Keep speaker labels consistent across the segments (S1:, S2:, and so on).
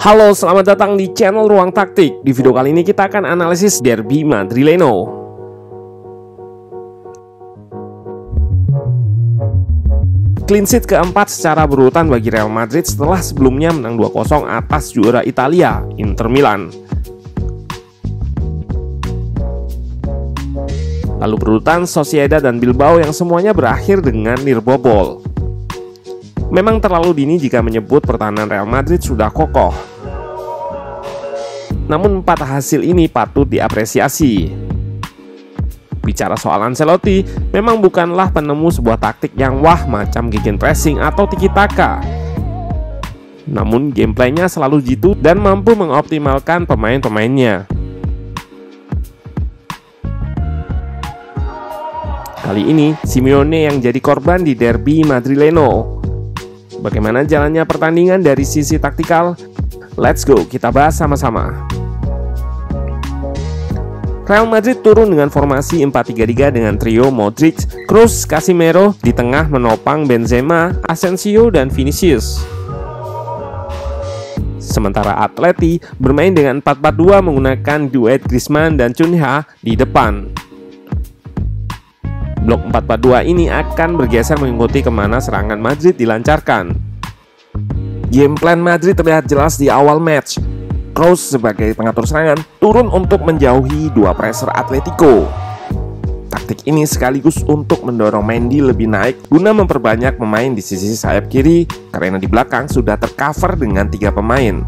S1: Halo, selamat datang di channel Ruang Taktik. Di video kali ini kita akan analisis derby Madrileno. Clean sheet keempat secara berurutan bagi Real Madrid setelah sebelumnya menang 2-0 atas juara Italia, Inter Milan. Lalu berurutan Sociedad dan Bilbao yang semuanya berakhir dengan nirbobol. Memang terlalu dini jika menyebut pertahanan Real Madrid sudah kokoh. Namun 4 hasil ini patut diapresiasi. Bicara soal Ancelotti, memang bukanlah penemu sebuah taktik yang wah macam gegenpressing atau tiki-taka. Namun gameplaynya selalu jitu dan mampu mengoptimalkan pemain-pemainnya. Kali ini Simeone yang jadi korban di derby Madrileno. Bagaimana jalannya pertandingan dari sisi taktikal? Let's go, kita bahas sama-sama. Real Madrid turun dengan formasi 4-3-3 dengan trio Modric, Kroos, Casemiro, di tengah menopang Benzema, Asensio, dan Vinicius. Sementara Atleti bermain dengan 4-4-2 menggunakan duet Griezmann dan Cunha di depan. Blok 4-4-2 ini akan bergeser mengikuti kemana serangan Madrid dilancarkan. Game plan Madrid terlihat jelas di awal match. Kroos sebagai pengatur serangan turun untuk menjauhi dua presser Atletico. Taktik ini sekaligus untuk mendorong Mendy lebih naik guna memperbanyak pemain di sisi sayap kiri karena di belakang sudah tercover dengan 3 pemain.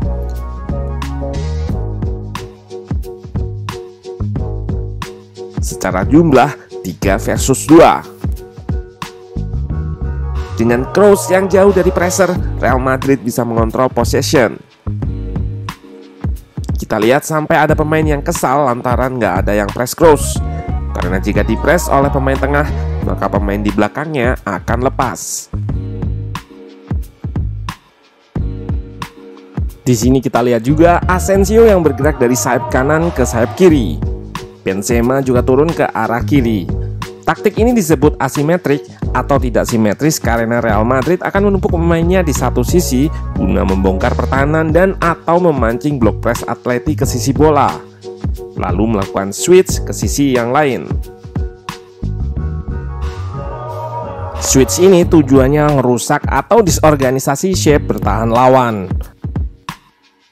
S1: Secara jumlah 3 versus 2. Dengan Kroos yang jauh dari pressure, Real Madrid bisa mengontrol possession. Kita lihat sampai ada pemain yang kesal lantaran nggak ada yang press Kroos. Karena jika di-press oleh pemain tengah, maka pemain di belakangnya akan lepas. Di sini kita lihat juga Asensio yang bergerak dari sayap kanan ke sayap kiri. Benzema juga turun ke arah kiri. Taktik ini disebut asimetrik atau tidak simetris karena Real Madrid akan menumpuk pemainnya di satu sisi guna membongkar pertahanan dan atau memancing blok press Atleti ke sisi bola, lalu melakukan switch ke sisi yang lain. Switch ini tujuannya merusak atau disorganisasi shape bertahan lawan,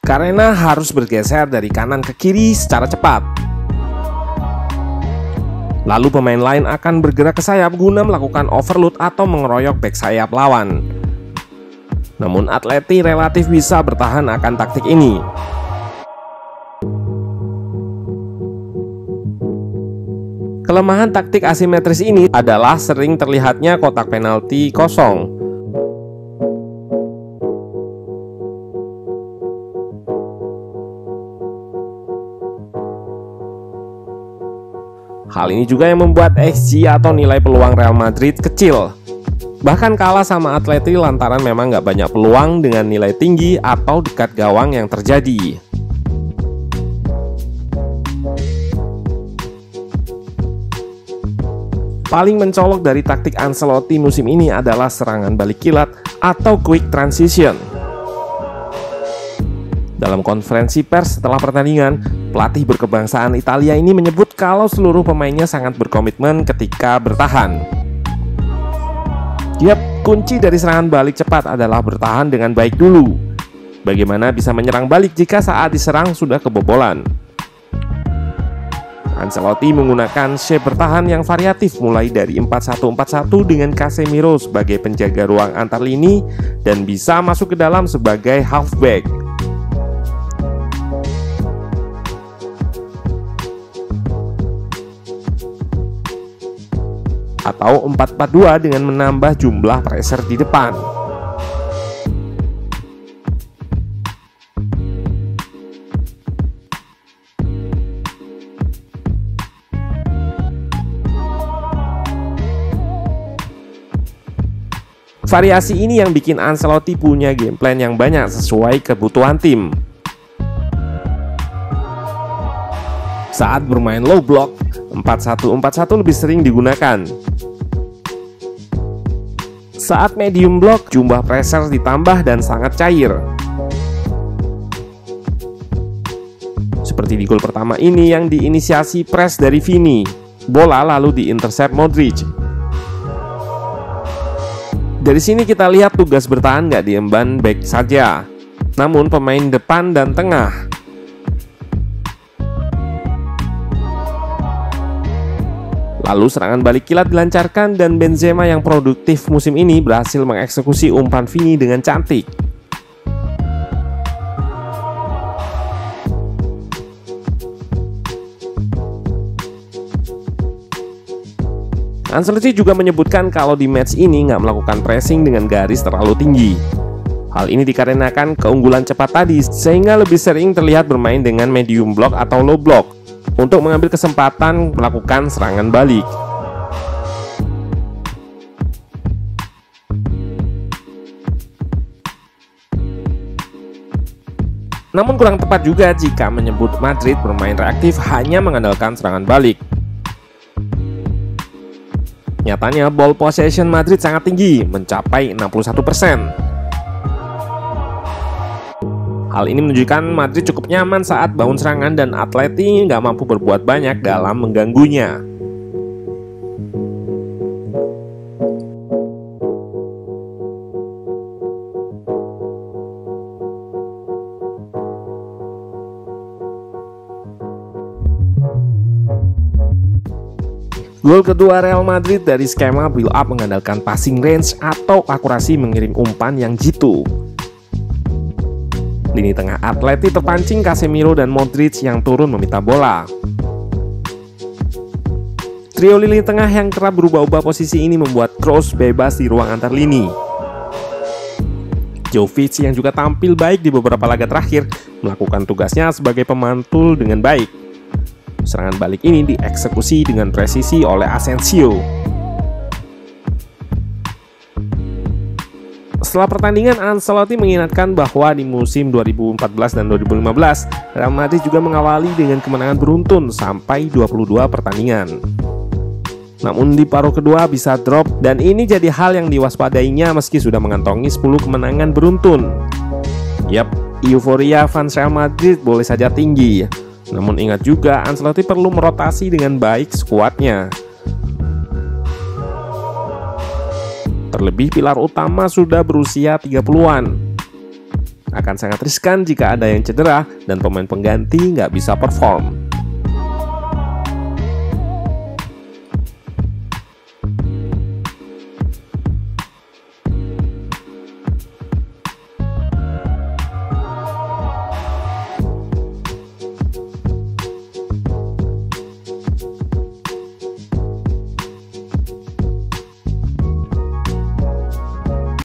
S1: karena harus bergeser dari kanan ke kiri secara cepat. Lalu pemain lain akan bergerak ke sayap guna melakukan overload atau mengeroyok back sayap lawan. Namun Atleti relatif bisa bertahan akan taktik ini. Kelemahan taktik asimetris ini adalah sering terlihatnya kotak penalti kosong. Hal ini juga yang membuat XG atau nilai peluang Real Madrid kecil. Bahkan kalah sama Atleti lantaran memang nggak banyak peluang dengan nilai tinggi atau dekat gawang yang terjadi. Paling mencolok dari taktik Ancelotti musim ini adalah serangan balik kilat atau quick transition. Dalam konferensi pers setelah pertandingan, pelatih berkebangsaan Italia ini menyebut kalau seluruh pemainnya sangat berkomitmen ketika bertahan. Yap, kunci dari serangan balik cepat adalah bertahan dengan baik dulu. Bagaimana bisa menyerang balik jika saat diserang sudah kebobolan? Ancelotti menggunakan shape bertahan yang variatif mulai dari 4-1-4-1 dengan Casemiro sebagai penjaga ruang antar lini dan bisa masuk ke dalam sebagai halfback. Atau 4-4-2 dengan menambah jumlah pressure di depan. Variasi ini yang bikin Ancelotti punya game plan yang banyak sesuai kebutuhan tim. Saat bermain low block, 4-1-4-1 lebih sering digunakan. Saat medium block, jumlah pressure ditambah dan sangat cair. seperti di gol pertama ini yang diinisiasi press dari Vini. Bola lalu diintercept Modric. Dari sini kita lihat tugas bertahan nggak diemban back saja, namun pemain depan dan tengah. Lalu serangan balik kilat dilancarkan dan Benzema yang produktif musim ini berhasil mengeksekusi umpan Vini dengan cantik. Ancelotti juga menyebutkan kalau di match ini nggak melakukan pressing dengan garis terlalu tinggi. Hal ini dikarenakan keunggulan cepat tadi, sehingga lebih sering terlihat bermain dengan medium block atau low block untuk mengambil kesempatan melakukan serangan balik. Namun kurang tepat juga jika menyebut Madrid bermain reaktif hanya mengandalkan serangan balik. Nyatanya ball possession Madrid sangat tinggi, mencapai 61%. Hal ini menunjukkan Madrid cukup nyaman saat bangun serangan dan Atleti nggak mampu berbuat banyak dalam mengganggunya. Gol kedua Real Madrid dari skema build up mengandalkan passing range atau akurasi mengirim umpan yang jitu. Lini tengah Atleti terpancing Casemiro dan Modric yang turun meminta bola. Trio lini tengah yang kerap berubah-ubah posisi ini membuat Kroos bebas di ruang antar lini. Jovic yang juga tampil baik di beberapa laga terakhir melakukan tugasnya sebagai pemantul dengan baik. Serangan balik ini dieksekusi dengan presisi oleh Asensio. Setelah pertandingan, Ancelotti mengingatkan bahwa di musim 2014 dan 2015, Real Madrid juga mengawali dengan kemenangan beruntun sampai 22 pertandingan. Namun di paruh kedua bisa drop dan ini jadi hal yang diwaspadainya meski sudah mengantongi 10 kemenangan beruntun. Yap, euforia fans Real Madrid boleh saja tinggi. Namun ingat juga Ancelotti perlu merotasi dengan baik skuadnya. Terlebih pilar utama sudah berusia 30-an. Akan sangat riskan jika ada yang cedera dan pemain pengganti nggak bisa perform.